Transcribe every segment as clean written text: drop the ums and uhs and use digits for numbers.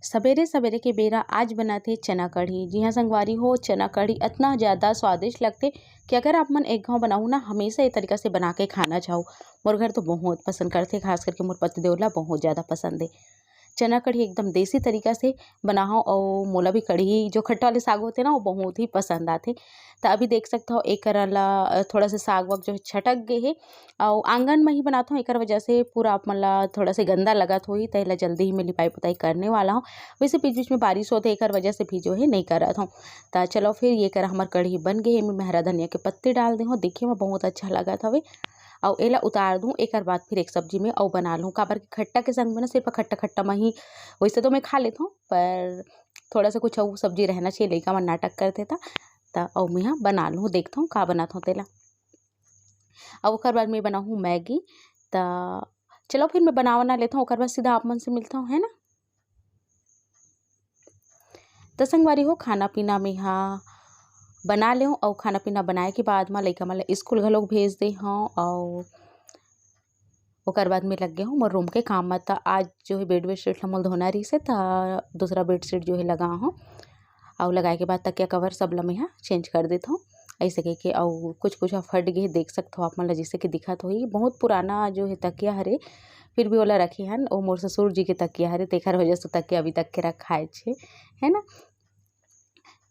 सवेरे सवेरे के बेरा आज बनाथे चना कढ़ी। जी हाँ संगवारी हो, चना कढ़ी इतना ज़्यादा स्वादिष्ट लगथे कि अगर आप मन एक घाव बनाऊ ना हमेशा ये तरीका से बना के खाना चाहो। मोर घर तो बहुत पसंद करथे, खास करके मोर पतिदेव ला बहुत ज़्यादा पसंद है। चना कढ़ी एकदम देसी तरीका से बनाओ और मोला भी कढ़ी जो खट्टा वाले साग होते ना वो बहुत ही पसंद आथे। तो अभी देख सकते हो एक ला थोड़ा सा साग वाग जो है छटक गए हे और आंगन में ही बनाता हूँ, एक वजह से पूरा आप मन ला थोड़ा से गंदा लगत होही तैला जल्दी ही मैं लिपाई पुताई करने वाला हूँ। वैसे बीच बीच में बारिश होते एक वजह से भी जो है नहीं करत हूँ। तो चलो फिर ये कर हमार कढ़ी बन गई है। मैं हरा धनिया के पत्ते डाल दे हूँ, देखे में बहुत अच्छा लगत हवे और एला उतार दूँ। एक बाद फिर एक सब्जी में और बना लूँ काबर के खट्टा के संग में ना सिर्फ खट्टा खट्टा में ही वैसे तो मैं खा लेता हूँ, पर थोड़ा सा कुछ और सब्जी रहना चाहिए। लइका मन नाटक करते था और मैं बना लूँ, देखता हूँ का बनाता हूँ तेला। और ओकर बाद मैं बनाऊँ मैगी। तो चलो फिर मैं बना लेता हूँ, ओकर बाद सीधा आप मन से मिलता हूँ, है ना। तो संगवारी हो खाना पीना में हाँ बना ले और खाना पीना बनाए के बाद में लइका मन ला स्कूल घलोक भेज दे हूँ और ओकर बाद में लग गए हूँ मोर रूम के काम में। तो आज जो है बेडशीट ला मोल धोना रही से, तो दूसरा बेडशीट जो है लगा हूँ और लगाए के बाद तकिया कवर सब ला मैं यहाँ चेंज कर देता हूँ ऐसे कह के। और कुछ कुछ फट गए देख सकते हो आप मन ला, जैसे कि दिखत होही बहुत पुराना जो है तकिया हरे, फिर भी ओला रखे हन ओ मोर ससुर जी के तकिया हरे, तेखर वजह से तकिया अभी तक के रखाए छे, है ना।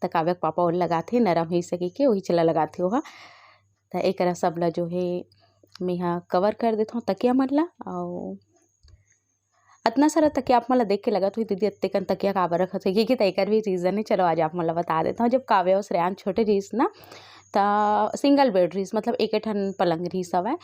तो काव्य के पापा और लगाथे नरम ही सके के वही चला लगाथे ओहा। तो एक सब ला जो है मैं यहाँ कवर कर देता हूँ तकिया मन ला। और इतना सारा तकिया आप मन ला देख के लगत हुई दीदी इतने कन तकिया काबर रखत है कि एकर भी रीज़न है। चलो आज आप मन ला बता देता हूँ। जब काव्य और श्रेयान छोटे रहीस ना तो सिंगल बेड रहीस, मतलब एक ठन पलंग रहीस हवय।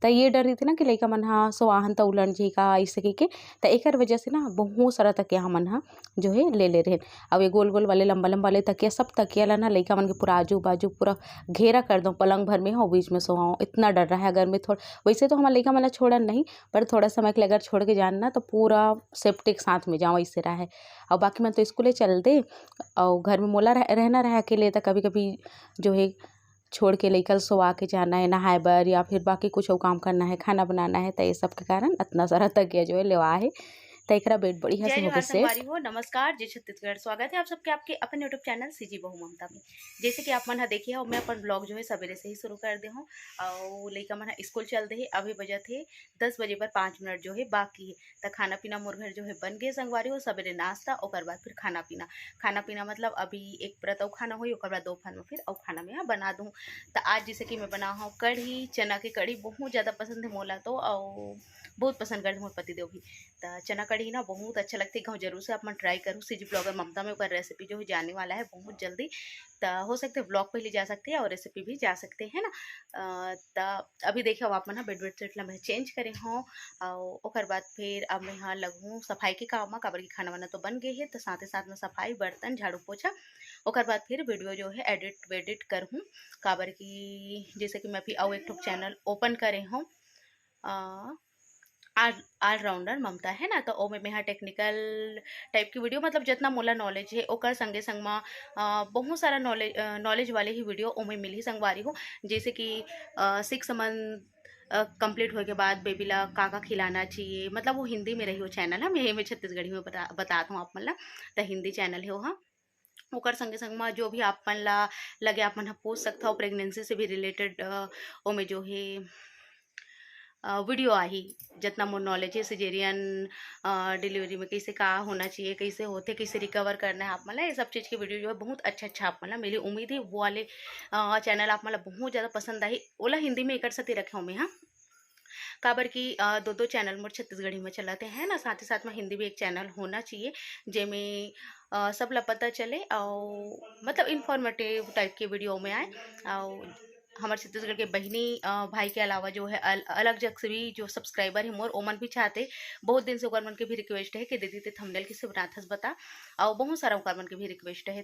तो ये डर रही थी ना कि लइका मन हा सोआहन तो उलट जी का ऐसे के तो एकर वजह से ना बहुत सारा तकिया हमन हा जो है ले रहे। अब ये गोल गोल वाले लंबा लंबा वाले तकिया सब तकिया ला ना लइका मन के पूरा आजू बाजू पूरा घेरा कर दो पलंग भर में हो, बीच में सोआओ। इतना डर रहा है अगर मैं थोड़ा वैसे तो हमारे लइका मन ला छोड़न नहीं, पर थोड़ा समय के लिए अगर छोड़ के जाना तो पूरा सेफ्टी के साथ में जाओ ऐसे रहा है। और बाकी मन तो स्कूले चल दे और घर में मोला रहना रहा अकेले, तो कभी कभी जो है छोड़ के लइका सोवा के जाना है नहाए बर या फिर बाकी कुछ और काम करना है, खाना बनाना है, तो ये सब के कारण इतना सारा तकिया जो है लेवा है। तो एकरा बेड बढ़िया से हो गए संगवारी हो नमस्कार जय छत्तीसगढ़। स्वागत है आप सबके आपके अपन यूट्यूब चैनल सीजी बहू ममता में। जैसे कि आप मन देखिए और मैं अपन ब्लॉग जो है सवेरे से ही शुरू कर दे हूँ और लइका मन स्कूल चल दे। अभी बजे थे 10 बजे पर 5 मिनट जो है बाकी है। तो खाना पीना मोर घर जो है बन गए संगवारी हो। सवेरे नाश्ता और बाद फिर खाना पीना मतलब अभी एक परत और खाना हुई और बाद दोपहर में फिर और खाना में बना दूँ। तो आज जैसे कि मैं बना हूँ कढ़ी, चना की कढ़ी बहुत ज़्यादा पसंद है मोला तो, और बहुत पसंद करते मोर पतिदेव भी। तो चना कढ़ी ना बहुत अच्छा लगती है, जरूर से आप मैं ट्राई करूँ। सीजी ब्लॉगर ममता में ऊपर रेसिपी जो है जाने वाला है बहुत जल्दी। तो हो सकते हैं ब्लॉग पहले जा सकते हैं और रेसिपी भी जा सकते हैं ना। तो अभी देखिए आप ना बेड सेट ला मैं चेंज करे हूँ और बाद फिर अब मैं यहाँ लगूँ सफाई के काम में। काबर की खाना वाना तो बन गए है, तो साथ ही साथ में सफाई बर्तन झाड़ू पोछा और बाद फिर वीडियो जो है एडिट कर हूँ। काबर की जैसे कि मैं भी और एक चैनल ओपन करे हूँ ऑलराउंडर ममता, है ना। तो ओ में यहाँ टेक्निकल टाइप की वीडियो मतलब जितना मोला नॉलेज है ओकर संगे संग में बहुत सारा नॉलेज वाले ही वीडियो ओ में मिली संगवारी हो। जैसे कि 6 मंथ कंप्लीट होने के बाद बेबी ला का खिलाना चाहिए, मतलब वो हिंदी में रही वो चैनल है। मैं छत्तीसगढ़ी में बताता हूँ आप मन ला। तो हिंदी चैनल है वहाँ ओकर संगे संग में जो भी आप मन ला लगे आप मन पूछ सकता हो प्रेगनेंसी से भी रिलेटेड ओ में जो है वीडियो आही। जितना मोर नॉलेज है सिजेरियन डिलीवरी में कैसे का होना चाहिए, कैसे होते, कैसे रिकवर करना है आप मतलब ये सब चीज़ की वीडियो जो है बहुत अच्छा आप मतलब मेरी उम्मीद है वो वाले चैनल आप मतलब बहुत ज़्यादा पसंद आई। ओला हिंदी में एक साथ ही रखे हूँ मैं। हाँ काबर की दो चैनल मोर छत्तीसगढ़ी में चलाते हैं ना, साथ ही साथ में हिंदी भी एक चैनल होना चाहिए जेमें सब ला पता चले और मतलब इन्फॉर्मेटिव टाइप की वीडियो में आए। और हमारे छत्तीसगढ़ के बहनी भाई के अलावा जो है अलग जगह से भी जो सब्सक्राइबर है मोर ओमन भी चाहते। बहुत दिन से ओकर मन के भी रिक्वेस्ट है कि दीदी ते थंबनेल किसे बनाथस बता, और बहुत सारा ओकर मन के भी रिक्वेस्ट है।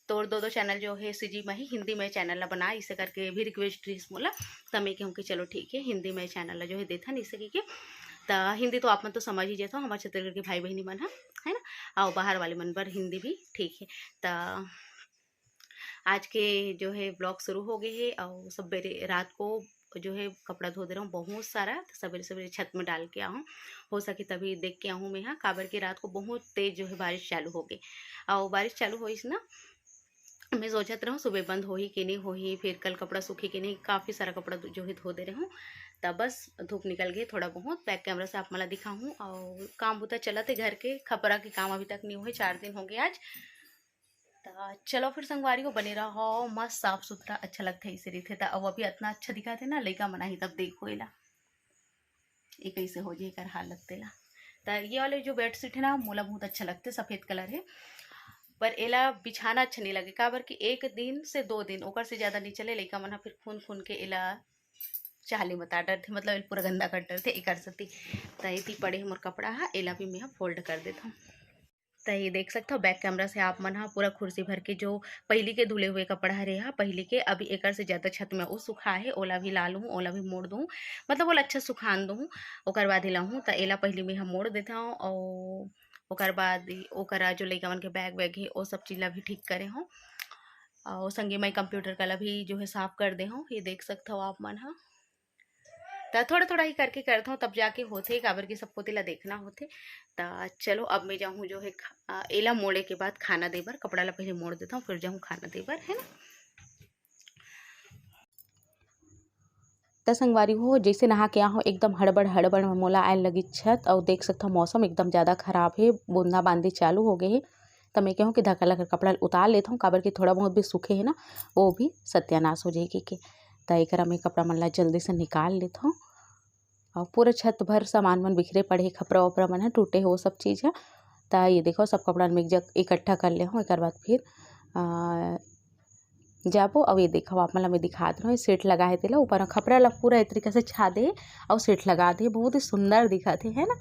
तोर दो चैनल जो है सीजी में ही हिंदी में चैनल ला बना इसे करके भी रिक्वेस्ट रही मोला। तब मैं कहूँ कि चलो ठीक है हिंदी में चैनल ला जो है देखा नहीं सके कि तो हिंदी तो आप मन तो समझ ही जाता हो हमारे छत्तीसगढ़ के भाई बहनी मन है ना, और बाहर वाले मन पर हिंदी भी ठीक है। तो आज के जो है ब्लॉग शुरू हो गए हैं और सब रात को जो है कपड़ा धो दे रहा हूँ बहुत सारा, तो सवेरे सवेरे छत में डाल के आऊँ, हो सके तभी देख के आऊँ मैं यहाँ। काबर की रात को बहुत तेज़ जो है बारिश चालू हो गई, और बारिश चालू हो इस ना, मैं सोचत रहूँ सुबह बंद हो ही कि नहीं हो ही, फिर कल कपड़ा सूखे कि नहीं, काफ़ी सारा कपड़ा जो है धो दे रहे हूँ। तब बस धूप निकल गई थोड़ा बहुत, बैक कैमरा से आप मला दिखाऊँ, और काम होता चला थे घर के, खपरा के काम अभी तक नहीं हुए, 4 दिन हो गए आज। तो चलो फिर संगवारी को बने रहा हो मस्त साफ सुथरा, अच्छा लगता है इसे रीते, अब अभी इतना अच्छा दिखा थे ना लड़का मना ही, तब देखो एला ये कैसे हो जाए कर हालत तेला। तो ये वाले जो बेडशीट है ना मोला बहुत अच्छा लगते, सफ़ेद कलर है, पर एला बिछाना अच्छा नहीं लगे, काबर कि 1 दिन से 2 दिन ओकर से ज़्यादा नहीं चले, लइका मन फिर खून खून के एला चाहली मता डर थे, मतलब पूरा गंदा कर डर थे एकर सती। तो ये पड़े मोर कपड़ा है, एला भी मैं फोल्ड कर देता हूँ। तो ये देख सकते हो बैक कैमरा से आप मन पूरा कुर्सी भर के जो पहली के धुले हुए कपड़ा हरे हा पहली के, अभी एकर से ज़्यादा छत में वो सुखा है, ओला भी ला लूँ, ओला भी मोड़ दूँ, मतलब ओला अच्छा सुखान दूँ, ओकर बाद ही लाऊँ। तो एला पहले में हम मोड़ देता हूँ, और ओकर बाद ओकरा जो लइका मन के बैग वैग है वो सब चीज़ ला भी ठीक करे हूँ, और संगे मैं कंप्यूटर का ला भी जो है साफ कर दे हूँ। ये देख सकते हो आप मन हा, तो थोड़ा थोड़ा ही करके करता हूँ, तब जाके होते काबर की सबको तेला देखना होते। तो चलो अब मैं जाऊँ जो है एला मोड़े के बाद खाना देबर, कपड़ा ला पहले मोड़ देता हूँ फिर जाऊँ खाना देबर, है ना। त संगवारी हो जैसे नहा के आहो एकदम हड़बड़ हड़बड़ में मोला आए लगी छत, और देख सकता हूँ मौसम एकदम ज़्यादा खराब है, बूंदा बांदी चालू हो गए है। तो मैं कहूँ कि धक्का लगा कपड़ा उतार लेता हूँ, काबर कि थोड़ा बहुत भी सूखे है ना वो भी सत्यानाश हो जाएगी के। तो एक मैं कपड़ा मन ला जल्दी से निकाल लेता हूँ, और पूरा छत भर सामान मन बिखरे पड़े है, खपरा वपरा मन है टूटे हो सब चीज़ है। तो ये देखो सब कपड़ा में एक जग इकट्ठा कर ले हूँ, एक बाद फिर जाबो। और ये देखो आप मतलब मैं दिखा दे रहा हूँ, सीट लगा है तेला ऊपर खपरा ला पूरा एक तरीके से छा दे और सीट लगा दे, बहुत ही सुंदर दिखा थे, है ना।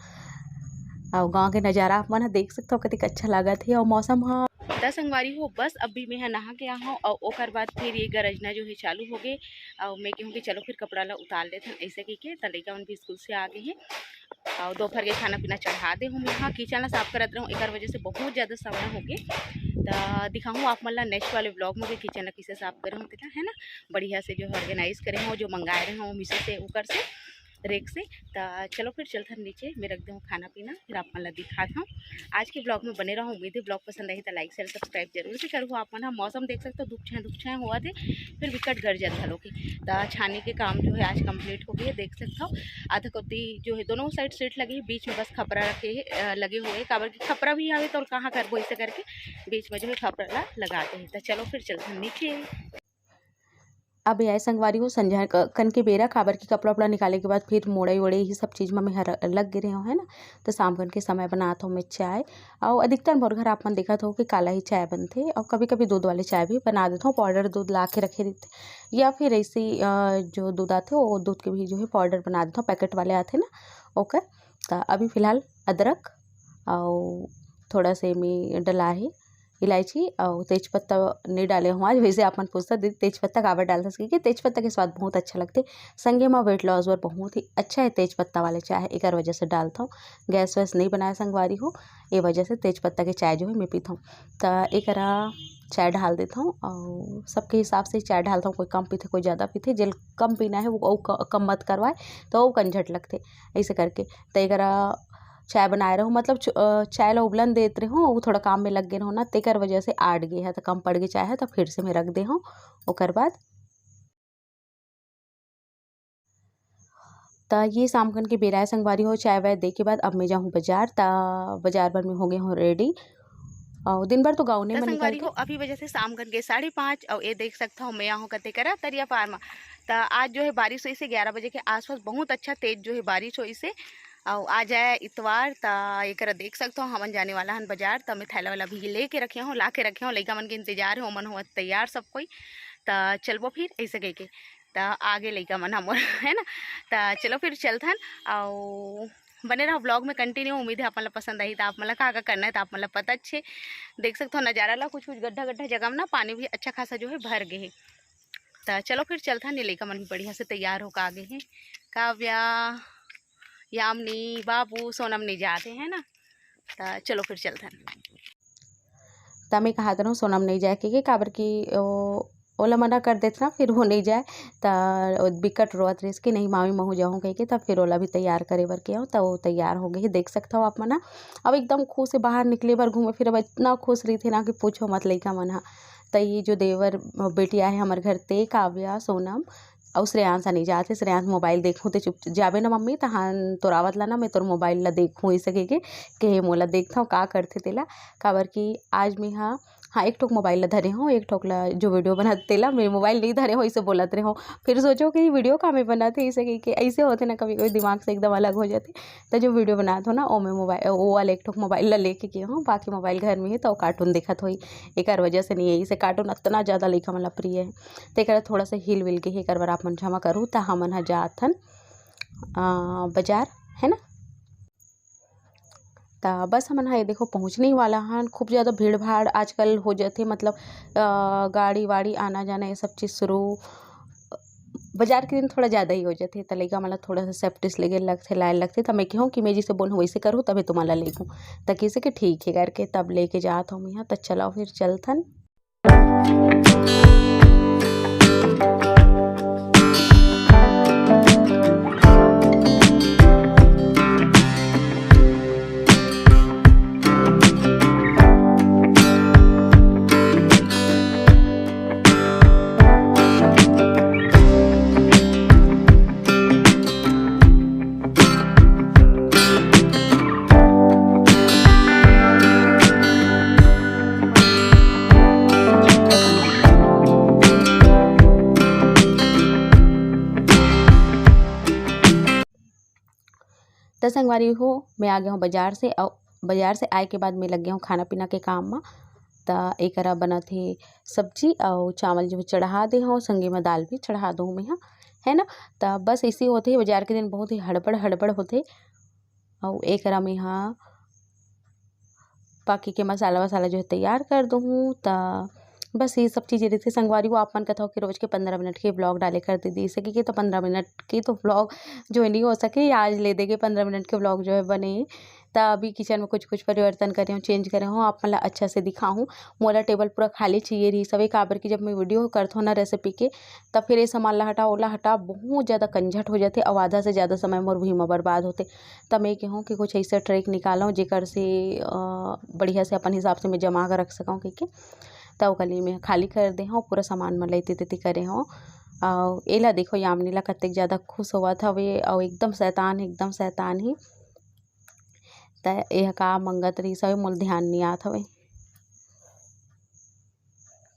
और गाँव के नज़ारा आप मन देख सकते हो कतिक अच्छा लगा थे, और मौसम हाँ 10 संगवारी हो बस अभी मैं नहा के आऊँ, और ओकर बाद फिर ये गरजना जो है चालू हो गए, और मैं कहूँ कि चलो फिर कपड़ा ला उतार लेते हैं ऐसे की के। तरीका मन भी स्कूल से आ गए हैं, और दोपहर के खाना पीना चढ़ा दे हूँ, यहाँ किचन साफ करत रहूँ, एक वजह से बहुत ज़्यादा समय हो गए। तो दिखाऊँ आप मतलब नेक्स्ट वाले ब्लॉग में भी किचन कैसे साफ करे हूँ तेला, है ना, बढ़िया से जो ऑर्गेनाइज करे हूँ, जो मंगाए रहे हूँ मीशो से ऊपर से रेक से। तो चलो फिर चलते हैं नीचे, मैं रख दूँ खाना पीना, फिर आप मतलब दिखाता हूँ। आज के ब्लॉग में बने रहो, उम्मीद है ब्लॉग पसंद आई तो लाइक शेयर सब्सक्राइब जरूर से करो। आप मन मौसम देख सकते हो धूप छाए हुआ थे, फिर विकट गर्जन हलो की। तो छाने के काम जो है आज कंप्लीट हो गई, देख सकते हो आधा कत्ती जो है दोनों साइड सीट लगी, बीच में बस खपरा रखे लगे हुए, काबर की खपरा भी आवे तो कहाँ कर ऐसे करके बीच में जो है खपरा लगाते हैं। तो चलो फिर चलते हैं नीचे। अब यह संगवारी हो संझा कन के बेरा काबर की कपड़ा उपड़ा निकाले के बाद फिर मोड़े वोड़े ही सब चीज़ में मैं लग गिरे हूँ, है ना। तो शाम कन के समय बनाता हूँ मैं चाय, और अधिकतर मोर घर आप मन देखा हो कि काला ही चाय बनते, और कभी कभी दूध वाले चाय भी बना देता हूँ, पाउडर दूध ला के रखे रहते, या फिर ऐसे जो दूध आते वो दूध के भी जो है पाउडर बना देता हूँ, पैकेट वाले आते ना ओकर। तो अभी फ़िलहाल अदरक और थोड़ा से मैं डला है इलायची और तेज़पत्ता नहीं डाले हूँ आज, वैसे आप मन पूछता दीदी तेज़पत्ता काबर डालता सके, कि तेज़पत्ता के स्वाद बहुत अच्छा लगते, संगे में वेट लॉस बर बहुत ही अच्छा है तेज़पत्ता वाले चाय, एक वजह से डालता हूँ। गैस वैस नहीं बनाया संगवारी हो, ये वजह से तेज़पत्ता के चाय जो है मैं पीता हूँ। तो एक चाय डाल देता हूँ, और सबके हिसाब से चाय डालता हूँ, कोई कम पीते कोई ज़्यादा पीते, जिल कम पीना है वो कम मत करवाए, तो वो कंझट लगते ऐसे करके। तो एक चाय बनाए रहूँ, मतलब चाय ला उबलन देते रहूँ, वो थोड़ा काम में लग गए रहूँ ना, तेकर वजह से आट गए है, तो कम पड़ गई चाय है, तो फिर से मैं रख दे हूँ। ओकर बाद तो ये शाम कन के बेराए संगवारी हो चाय वाय दे के बाद अब मैं जाऊँ बाजार, तो बाजार भर में हो गए हूँ रेडी, और दिन भर तो गाँव में संगवारी निकलते। हो अभी वजह से शाम कर के 5:30, और ये देख सकता हूँ मैं यहाँ कते करा तरिया पार में। तो आज जो है बारिश हुई से 11 बजे के आसपास, बहुत अच्छा तेज जो है बारिश हुई से, और आज आया इतवार। तो एक देख सकते हो हमन जाने वाला हन बाजार, तो मैं थैला वाला भी लेके रखे हूँ, ला के रखे हूँ, लड़का मन के इंतजार है, ओमन हुआ तैयार सब कोई। तो चलबो फिर ऐसे कह के, तो आगे लड़का मन हम है ना। तो चलो फिर चलथन, और बने रहो ब्लॉग में कंटिन्यू। उम्मीद है आप मतलब पसंद आई, तो आप मतलब का करना है तो आप मतलब पता अच्छे देख सकते हो नज़ारा ला, कुछ कुछ गड्ढा गड्ढा जगह में ना पानी भी अच्छा खासा जो है भर गए है। तो चलो फिर चलता नहीं, लड़का मन भी बढ़िया से तैयार होकर आगे हैं, काव्या यामिनी बाबू सोनम नहीं जाते हैं ना। तो चलो फिर चलता। तो मैं कहा था सोनम नहीं जाए के काबर की ओला मना कर देत ना, फिर वो नहीं जाए त बिकट रोवत रहिस कि नहीं मामी महू जाहूँ कहिके। तब फिर ओला भी तैयार करे बर के त वो तैयार हो गई, देख सकता हो आप मन ह। अब एकदम खुश है बाहर निकले बर घूमे फिरे बर, इतना खुश रही थी ना कि पूछो मत लइका मन ह। त ये जो देवर बेटी आए हमारे घर ते काव्या सोनम और श्रेयांश नहीं जाते। श्रेयांश मोबाइल देखूँ तो चुप जाबे ना मम्मी तहान तोर आवत ला ना मैं तोर मोबाइल ला देखूँ ऐसे के मोला देखता हूँ का करथे तेला। काबर कि आज मैं हाँ एक ठोक मोबाइल ला धरे हूँ, एक ठोक ला जो वीडियो बनात तेला मैं मोबाइल नहीं धरे हूँ ऐसे बोलत रहे हूँ। फिर सोचो कि वीडियो का मैं बनाते ऐसे के ऐसे होते ना, कभी कभी दिमाग से एकदम अलग हो जाते। तो जो वीडियो बनात हो ना वो मैं मोबाइल वो वाला एक ठोक मोबाइल ला लेके के हूँ, बाकी मोबाइल घर में है तो कार्टून देखत होई। एक वजह से नहीं है इसे कार्टून इतना ज़्यादा लइका मन ला प्रिय है। तो थोड़ा सा हिल विल के एक बार आप मन क्षमा करूँ। तो हमन ह जाथन बाजार है ना। ता बस हमन हा ये देखो पहुँचने ही वाला हन। खूब ज़्यादा भीड़ भाड़ आजकल हो जाते, मतलब गाड़ी वाड़ी आना जाना ये सब चीज़ शुरू बाजार के दिन थोड़ा ज़्यादा ही हो जाते। तो लइका मन ला थोड़ा सा सेफ्टी से लेके लगथे लाइन लगथे। तो मैं कहूँ कि मैं जिसे बोलूँ वैसे करूँ तभी तुम्हारा लेगूँ। तो किसे के ठीक है करके तब लेके जात हूँ मैं। तो चलो फिर चलथन। तो संगवारी हो मैं आ गया हूँ बाजार से, और बाजार से आए के बाद मैं लग गया हूँ खाना पीना के काम में। तो एक बना थे सब्जी और चावल जो चढ़ा दे हूँ, संगे में दाल भी चढ़ा दूँ मैं है ना। तो बस ऐसे होते बाजार के दिन बहुत ही हड़बड़ हड़बड़ होते। और एक में बाकी के मसाला वसाला जो है तैयार कर दूँ। तो बस ये सब चीज़ें रहती संगवारी को। आप मन कहता हो कि रोज़ के 15 मिनट के ब्लॉग डाले कर दीदी सके कि तो 15 मिनट की तो ब्लॉग जो है नहीं हो सके, आज ले देंगे 15 मिनट के ब्लॉग जो है बने। तो अभी किचन में कुछ कुछ परिवर्तन करे हूँ, चेंज करे हूँ, आप मतलब अच्छा से दिखाऊँ। मोला टेबल पूरा खाली चाहिए रही सभी काबर की जब मैं वीडियो करता हूँ ना रेसिपी के, तब फिर ये सामान ला हटा ओला हटा बहुत ज़्यादा कंझट हो जाते और आधा से ज़्यादा समय मोर भी में बर्बाद होते। तब मैं कहूँ कि कुछ ऐसा ट्रिक निकालूँ जेकर से बढ़िया से अपन हिसाब से मैं जमा कर रख सकूँ कि तब कली में खाली कर दे हूँ, पूरा सामान में लेते तेती करे हूँ। और एला देखो यामिनी ला कतेक ज़्यादा खुश हुआ था वे, और एकदम शैतान ही। तो यह का मंगत रही सब मोल ध्यान नहीं आत हवे।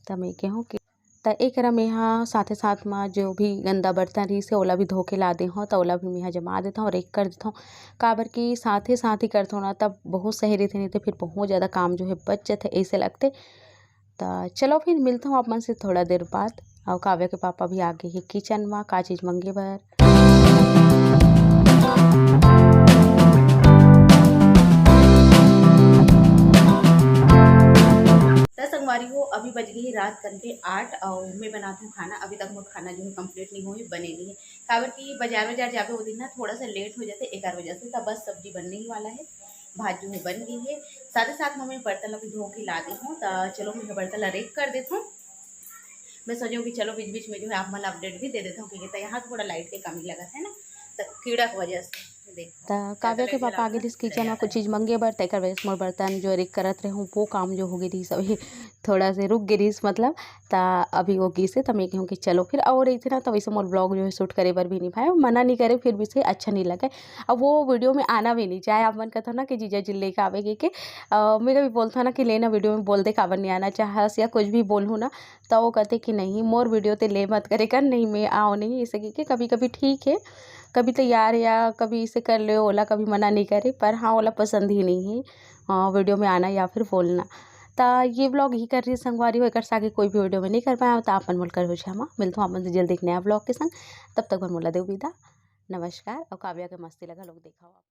तो मैं कहूँ कि तो एक में यहाँ साथे साथ में जो भी गंदा बर्तन रही से ओला भी धो के ला दे हूँ। तो ओला भी मैं जमा देता हूँ और एक कर देता हूँ, काबर की साथ ही करता हूँ ना तब बहुत सही रहते, नहीं तो फिर बहुत ज़्यादा काम जो है बच जाते ऐसे लगते। तो चलो फिर मिलता हूँ आप मन से थोड़ा देर बाद। और काव्या के पापा भी आ गए हैं किचन में का चीज़ मंगे बर। संगवारी हो अभी बज गई है रात करके 8 और मैं बनाती हूँ खाना। अभी तक मोर खाना जो है कंप्लीट नहीं हुई, बने नहीं है काबर की बाजार जाके वो दिन ना थोड़ा सा लेट हो जाते 11 बजे से। तब बस सब्जी बनने ही वाला है, भात जो है बन गई है। साथ ही साथ मैं बर्तन अभी धो के ला दी हूँ। तो चलो मैं बर्तन रेक कर देता हूँ। मैं सोचूँ कि चलो बीच बीच में जो है आप मतलब अपडेट भी दे देता हूँ, क्योंकि तो यहाँ थोड़ा लाइट की कमी लगा है ना, तो कीड़ा की वजह से। तो काव्या के पापा आगे दिस किचन में कुछ चीज़ मंगे बर तेकर वजह से मोर बर्तन जो रिक करत रहे हूँ वो काम जो हो गई रही सभी थोड़ा से रुक गई रही मतलब। तो अभी वो की से तो मैं कहूँ कि चलो फिर और रही थी ना, तो वैसे मोर ब्लॉग जो है शूट करे बर भी नहीं पाए, मना नहीं करे फिर भी से अच्छा नहीं लगे। अब वो वीडियो में आना भी नहीं चाहे, आप मन कहता ना कि जीजा जी लेके आवे के मैं कभी बोलता ना कि लेना वीडियो में बोल दे काबर नहीं आना चाहस या कुछ भी बोलूँ ना, तो वो कहते कि नहीं मोर वीडियो ते ले मत करे कर, नहीं मैं आओ नहीं ऐसे कि कभी कभी ठीक है, कभी तैयार या कभी इसे कर ले ओला, कभी मना नहीं करे। पर हाँ ओला पसंद ही नहीं है वीडियो में आना या फिर बोलना। तो ये व्लॉग ही कर रही संगवारी हो, एक आगे कोई भी वीडियो में नहीं कर पाया तो आप मन मोल कर हो क्षमा। मिलता हूँ आप मन से जल्दी एक नया व्लॉग के संग, तब तक मन मोला देव विदा, नमस्कार। और काव्या के मस्ती लगा लोग देखा हो आप।